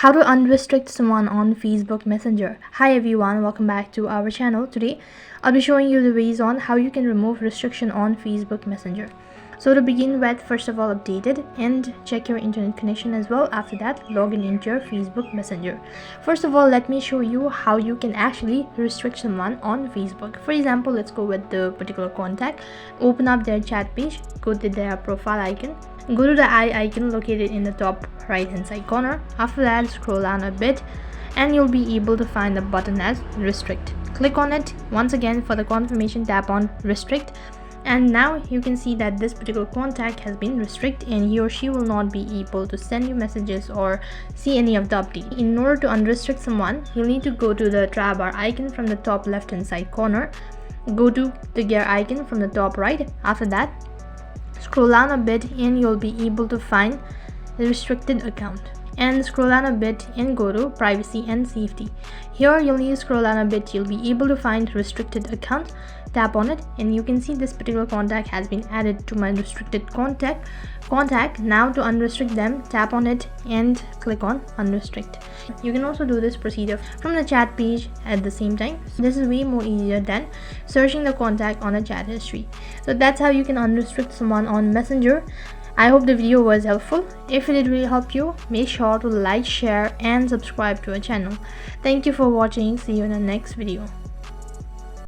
How to unrestrict someone on Facebook Messenger. Hi everyone, welcome back to our channel. Today I'll be showing you the ways on how you can remove restriction on Facebook Messenger. So to begin with, first of all, update it and check your internet connection as well. After that, log in into your Facebook Messenger. First of all, let me show you how you can actually restrict someone on Facebook. For example, let's go with the particular contact. Open up their chat page, go to their profile icon, go to the eye icon located in the top right hand side corner. After that, scroll down a bit and you'll be able to find the button as restrict. Click on it. Once again, for the confirmation, tap on restrict, and now you can see that this particular contact has been restricted and he or she will not be able to send you messages or see any of the update. In order to unrestrict someone, you'll need to go to the tab bar icon from the top left hand side corner, go to the gear icon from the top right. After that, scroll down a bit and you'll be able to find the restricted account, and scroll down a bit and go to privacy and safety. Here you'll need to scroll down a bit, you'll be able to find restricted account. Tap on it and you can see this particular contact has been added to my restricted contact. Now to unrestrict them, tap on it and click on unrestrict. You can also do this procedure from the chat page at the same time. This is way more easier than searching the contact on a chat history. So that's how you can unrestrict someone on Messenger. I hope the video was helpful. If it did really help you, make sure to like, share and subscribe to our channel. Thank you for watching. See you in the next video.